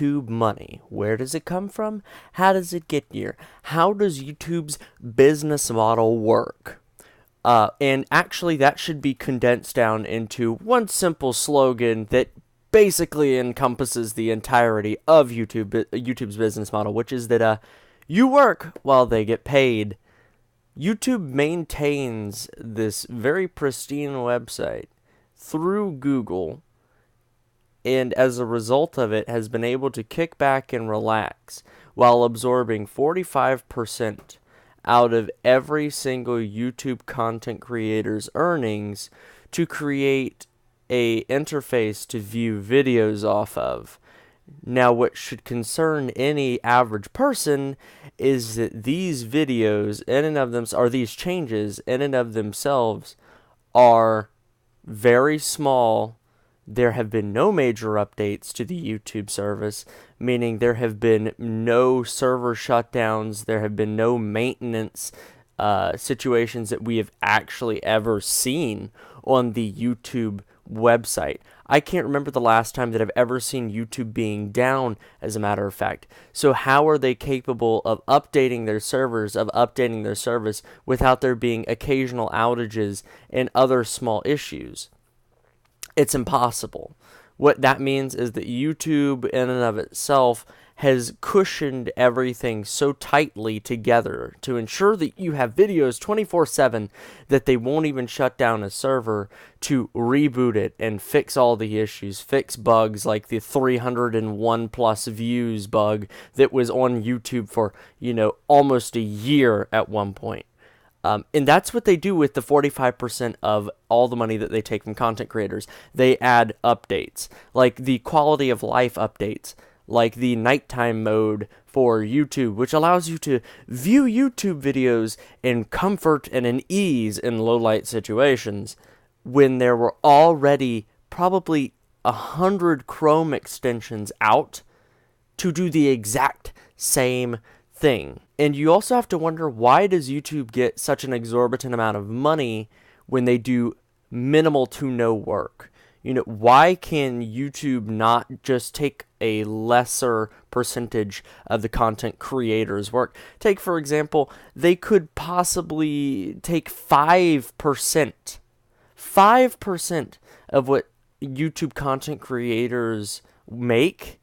YouTube money? Where does it come from? How does it get here? How does YouTube's business model work? And actually, that should be condensed down into one simple slogan that basically encompasses the entirety of YouTube's business model, which is that you work while they get paid. YouTube maintains this very pristine website through Google, and as a result of it has been able to kick back and relax while absorbing 45% out of every single YouTube content creator's earnings to create a interface to view videos off of. Now, what should concern any average person is that these videos in and of themselves, or these changes in and of themselves, are very small. There have been no major updates to the YouTube service, meaning there have been no server shutdowns, there have been no maintenance situations that we have actually ever seen on the YouTube website. I can't remember the last time that I've ever seen YouTube being down, as a matter of fact. So how are they capable of updating their servers, of updating their service, without there being occasional outages and other small issues? It's impossible. What that means is that YouTube in and of itself has cushioned everything so tightly together to ensure that you have videos 24/7 that they won't even shut down a server to reboot it and fix all the issues, fix bugs like the 301 plus views bug that was on YouTube for, almost a year at one point. And that's what they do with the 45% of all the money that they take from content creators. They add updates, like the quality of life updates, like the nighttime mode for YouTube, which allows you to view YouTube videos in comfort and in ease in low light situations, when there were already probably 100 Chrome extensions out to do the exact same thing. And you also have to wonder, why does YouTube get such an exorbitant amount of money when they do minimal to no work? Why can YouTube not just take a lesser percentage of the content creators' work? Take, for example, they could possibly take 5% of what YouTube content creators make,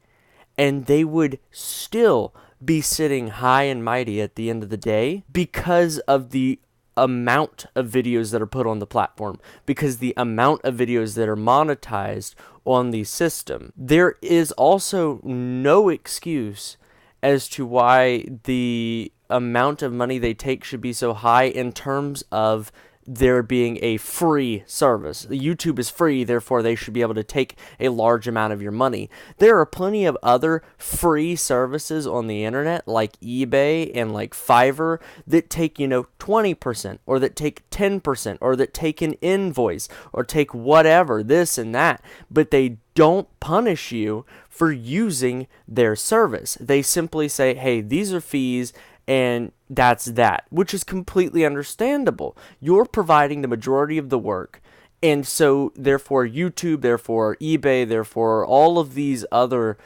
and they would still be sitting high and mighty at the end of the day, because of the amount of videos that are put on the platform, because the amount of videos that are monetized on the system. There is also no excuse as to why the amount of money they take should be so high in terms of there being a free service. YouTube is free, therefore they should be able to take a large amount of your money. There are plenty of other free services on the internet, like eBay and like Fiverr, that take, 20%, or that take 10%, or that take an invoice, or take whatever, this and that, but they don't punish you for using their service. They simply say, hey, these are fees, and that's that, which is completely understandable. You're providing the majority of the work, and so therefore YouTube, therefore eBay, therefore all of these other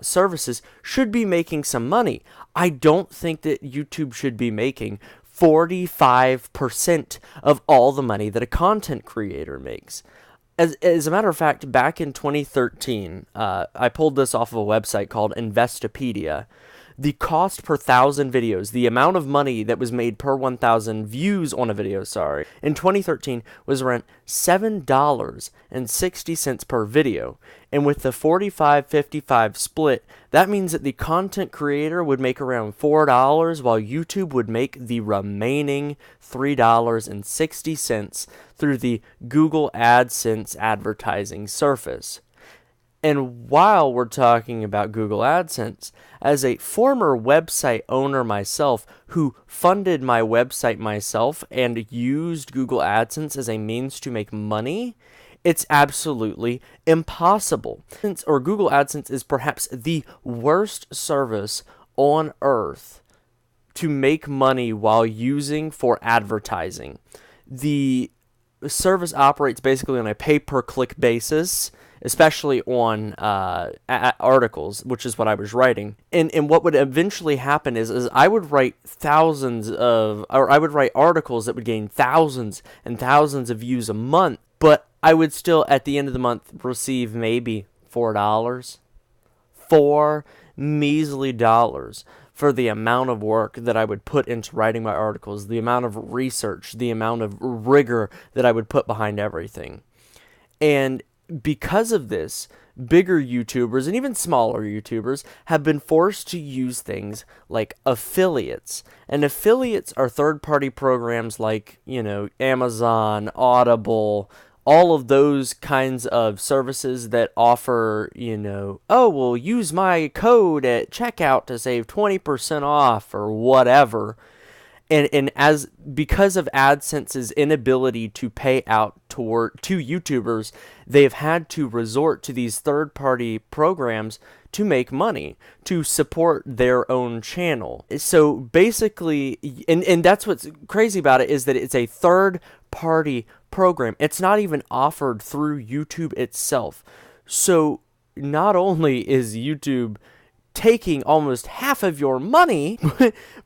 services should be making some money. I don't think that YouTube should be making 45% of all the money that a content creator makes. As a matter of fact, back in 2013, I pulled this off of a website called Investopedia. The cost per 1,000 videos, the amount of money that was made per 1,000 views on a video, in 2013 was around $7.60 per video. And with the 45-55 split, that means that the content creator would make around $4, while YouTube would make the remaining $3.60 through the Google AdSense advertising surface. And while we're talking about Google AdSense, as a former website owner myself who funded my website myself and used Google AdSense as a means to make money, it's absolutely impossible. Or Google AdSense is perhaps the worst service on earth to make money while using for advertising. The service operates basically on a pay-per-click basis. especially on articles, which is what I was writing. And what would eventually happen is I would write I would write articles that would gain thousands and thousands of views a month, but I would still, at the end of the month, receive maybe $4, $4 measly dollars for the amount of work that I would put into writing my articles, the amount of research, the amount of rigor that I would put behind everything. And because of this, bigger YouTubers and even smaller YouTubers have been forced to use things like affiliates. And affiliates are third-party programs like, Amazon, Audible, all of those kinds of services that offer, oh, well, use my code at checkout to save 20% off or whatever. And because of AdSense's inability to pay out to YouTubers, they've had to resort to these third-party programs to make money, to support their own channel. So basically, and that's what's crazy about it, is that it's a third-party program. It's not even offered through YouTube itself. So not only is YouTube taking almost half of your money,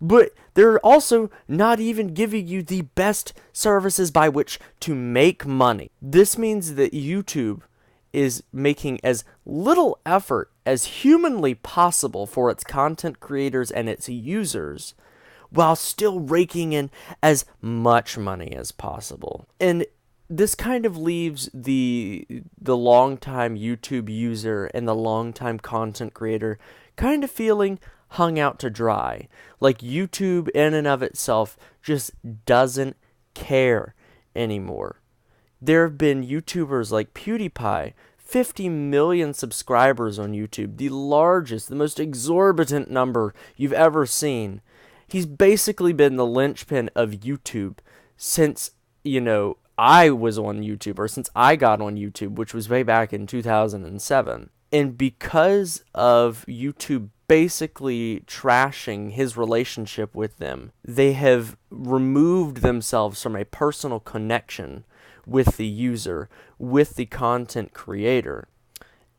but they're also not even giving you the best services by which to make money. This means that YouTube is making as little effort as humanly possible for its content creators and its users, while still raking in as much money as possible. And this kind of leaves the longtime YouTube user and the longtime content creator kind of feeling hung out to dry. Like YouTube in and of itself just doesn't care anymore. There have been YouTubers like PewDiePie, 50 million subscribers on YouTube, the largest, the most exorbitant number you've ever seen. He's basically been the linchpin of YouTube since, I was on YouTube, or since I got on YouTube, which was way back in 2007. And because of YouTube basically trashing his relationship with them, they have removed themselves from a personal connection with the user, with the content creator.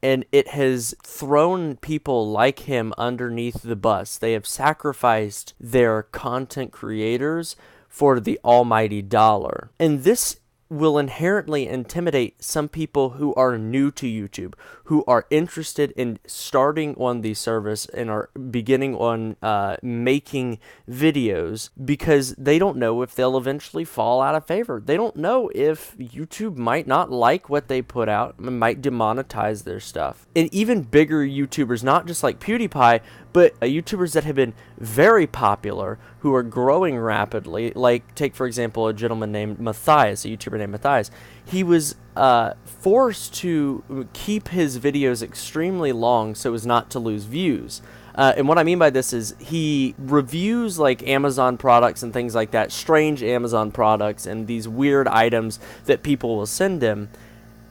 And it has thrown people like him underneath the bus. They have sacrificed their content creators for the almighty dollar. And this will inherently intimidate some people who are new to YouTube, who are interested in starting on the service and are beginning on making videos, because they don't know if they'll eventually fall out of favor. They don't know if YouTube might not like what they put out and might demonetize their stuff. And even bigger YouTubers, not just like PewDiePie, but YouTubers that have been very popular, who are growing rapidly, like, take for example a gentleman named Matthias, a YouTuber named Matthias. He was forced to keep his videos extremely long so as not to lose views. And what I mean by this is he reviews like Amazon products and things like that, strange Amazon products and these weird items that people will send him.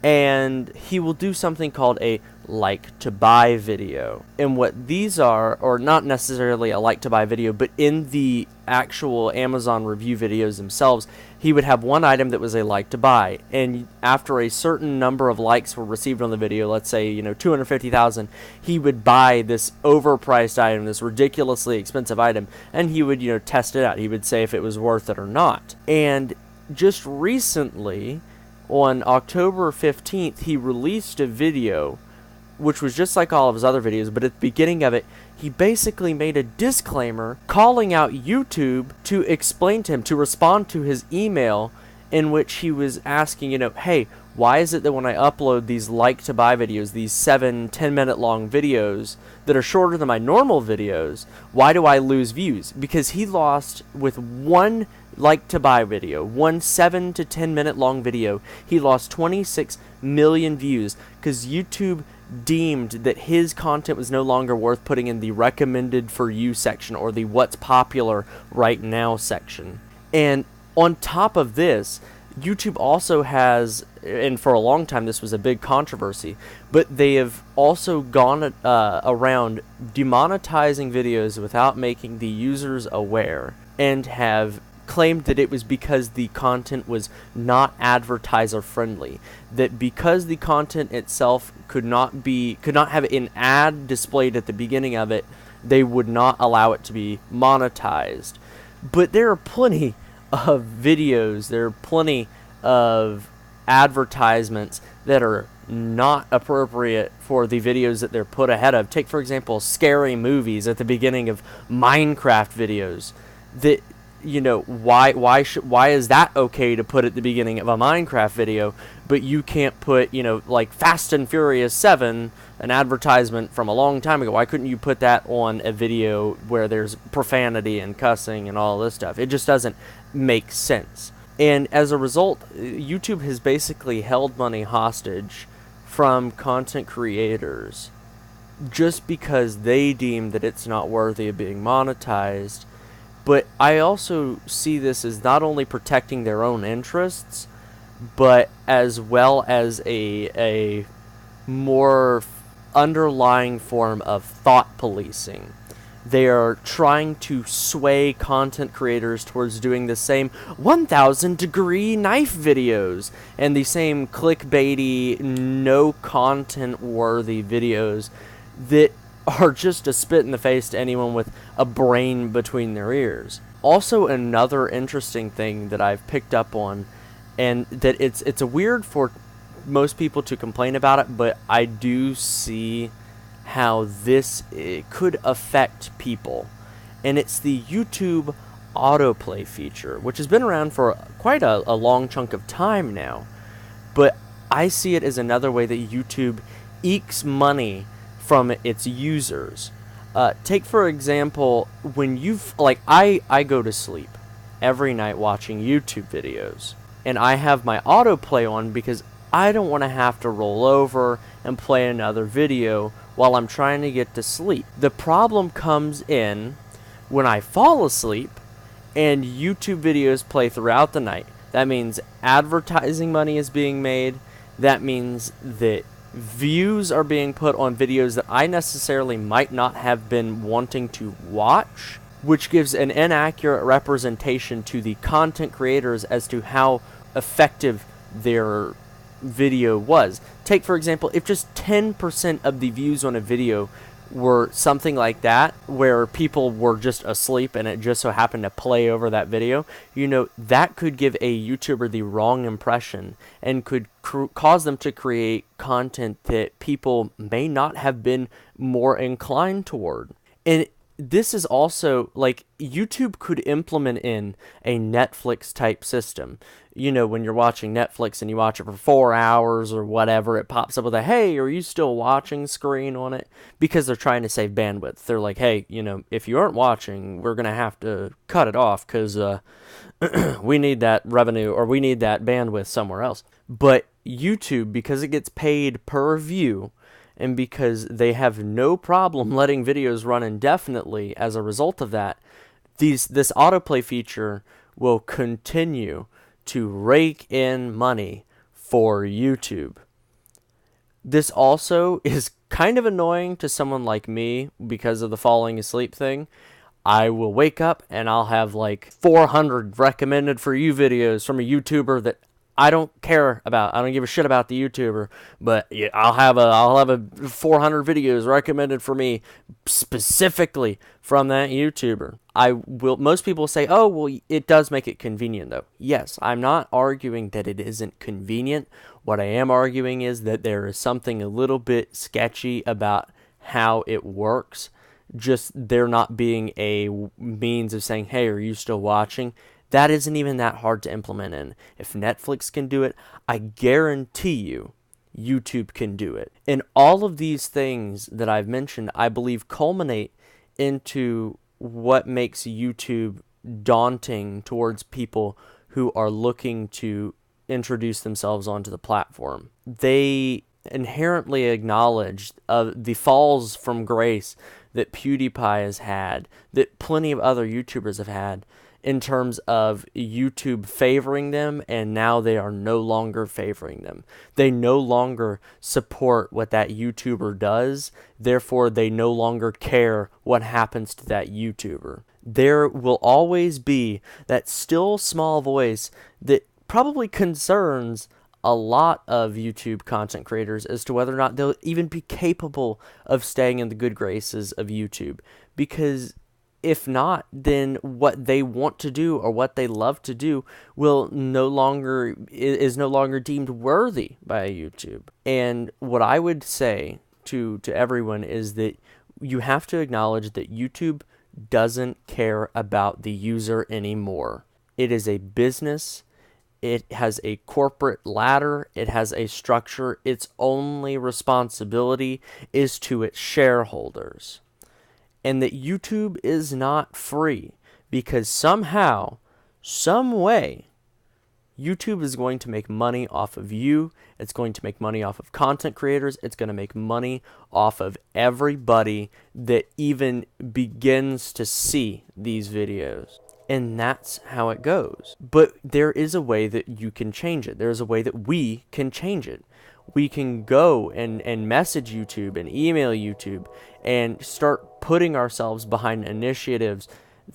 And he will do something called a like to buy video. And what these are, or not necessarily a like to buy video, but in the actual Amazon review videos themselves, he would have one item that was a like to buy, and after a certain number of likes were received on the video, let's say 250,000, he would buy this overpriced item, this ridiculously expensive item, and he would test it out. He would say if it was worth it or not. And just recently, on October 15th, he released a video which was just like all of his other videos, but at the beginning of it, he basically made a disclaimer calling out YouTube to explain to him, to respond to his email in which he was asking, hey, why is it that when I upload these like to buy videos, these 7-10 minute long videos that are shorter than my normal videos, why do I lose views? Because he lost, with one like to buy video, one 7 to 10 minute long video, he lost 26 million views because YouTube deemed that his content was no longer worth putting in the recommended for you section, or the what's popular right now section. And on top of this, YouTube also has, and for a long time this was a big controversy, but they have also gone around demonetizing videos without making the users aware, and have claimed that it was because the content was not advertiser friendly, that because the content itself could not have an ad displayed at the beginning of it, they would not allow it to be monetized. But there are plenty of videos, there are plenty of advertisements that are not appropriate for the videos that they're put ahead of. Take, for example, scary movies at the beginning of Minecraft videos. That, you know, why is that okay to put at the beginning of a Minecraft video, but you can't put, you know, like Fast and Furious 7, an advertisement from a long time ago? Why couldn't you put that on a video where there's profanity and cussing and all this stuff? It just doesn't make sense. And as a result, YouTube has basically held money hostage from content creators just because they deem that it's not worthy of being monetized. But I also see this as not only protecting their own interests, but as well as a more underlying form of thought policing. They are trying to sway content creators towards doing the same 1,000-degree knife videos and the same clickbaity, no content-worthy videos that are just a spit in the face to anyone with a brain between their ears. Also, another interesting thing that I've picked up on, and that it's weird for most people to complain about it, but I do see how this could affect people, and it's the YouTube autoplay feature, which has been around for quite a long chunk of time now, but I see it as another way that YouTube ekes money from its users. Take, for example, when I go to sleep every night watching YouTube videos, and I have my autoplay on because I don't want to have to roll over and play another video while I'm trying to get to sleep. The problem comes in when I fall asleep and YouTube videos play throughout the night. That means advertising money is being made. That means that views are being put on videos that I necessarily might not have been wanting to watch, which gives an inaccurate representation to the content creators as to how effective their video was. Take, for example, if just 10% of the views on a video were something like that, where people were just asleep and it just so happened to play over that video, you know, that could give a YouTuber the wrong impression and could cause them to create content that people may not have been more inclined toward. And this is also, like, YouTube could implement in a Netflix type system. You know, when you're watching Netflix and you watch it for 4 hours or whatever, it pops up with a, hey, are you still watching screen on it? Because they're trying to save bandwidth. They're like, hey, you know, if you aren't watching, we're going to have to cut it off because we need that revenue, or we need that bandwidth somewhere else. But YouTube, because it gets paid per view, and because they have no problem letting videos run indefinitely as a result of that, this autoplay feature will continue to rake in money for YouTube. This also is kind of annoying to someone like me because of the falling asleep thing. I will wake up and I'll have like 400 recommended for you videos from a YouTuber that I don't care about. I don't give a shit about the YouTuber, but yeah, I'll have a 400 videos recommended for me specifically from that YouTuber. Most people say, oh, well, it does make it convenient though. Yes, I'm not arguing that it isn't convenient. What I am arguing is that there is something a little bit sketchy about how it works. Just there not being a means of saying, hey, are you still watching? That isn't even that hard to implement in. If Netflix can do it, I guarantee you YouTube can do it. And all of these things that I've mentioned, I believe, culminate into what makes YouTube daunting towards people who are looking to introduce themselves onto the platform. They inherently acknowledge the falls from grace that PewDiePie has had, that plenty of other YouTubers have had, in terms of YouTube favoring them, and now they are no longer favoring them. They no longer support what that YouTuber does, therefore they no longer care what happens to that YouTuber. there will always be that still small voice that probably concerns a lot of YouTube content creators as to whether or not they'll even be capable of staying in the good graces of YouTube. Because if not, then what they want to do or what they love to do will no longer is no longer deemed worthy by YouTube. And what I would say to everyone is that you have to acknowledge that YouTube doesn't care about the user anymore. It is a business. It has a corporate ladder. It has a structure. Its only responsibility is to its shareholders. And that YouTube is not free because somehow, some way, YouTube is going to make money off of you. It's going to make money off of content creators. It's going to make money off of everybody that even begins to see these videos. And that's how it goes. But there is a way that you can change it. There's a way that we can change it. We can go and message YouTube and email YouTube and start putting ourselves behind initiatives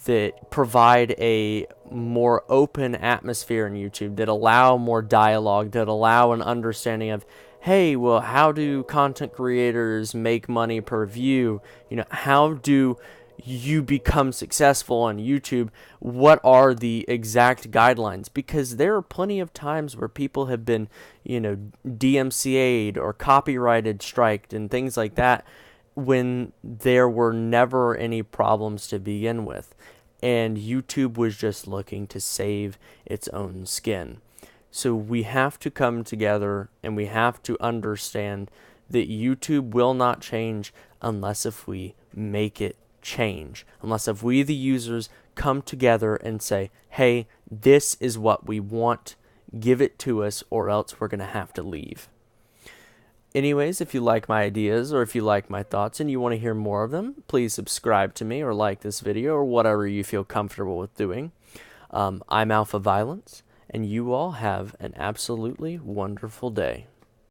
that provide a more open atmosphere in YouTube, that allow more dialogue, that allow an understanding of, hey, well, how do content creators make money per view? How do you become successful on YouTube? What are the exact guidelines? Because there are plenty of times where people have been, DMCA'd or copyrighted striked and things like that when there were never any problems to begin with. And YouTube was just looking to save its own skin. So we have to come together and we have to understand that YouTube will not change unless if we make it change, unless if we the users come together and say, hey, this is what we want, give it to us, or else we're going to have to leave. Anyways, if you like my ideas or if you like my thoughts and you want to hear more of them, please subscribe to me or like this video or whatever you feel comfortable with doing. I'm Alpha Violence, and you all have an absolutely wonderful day.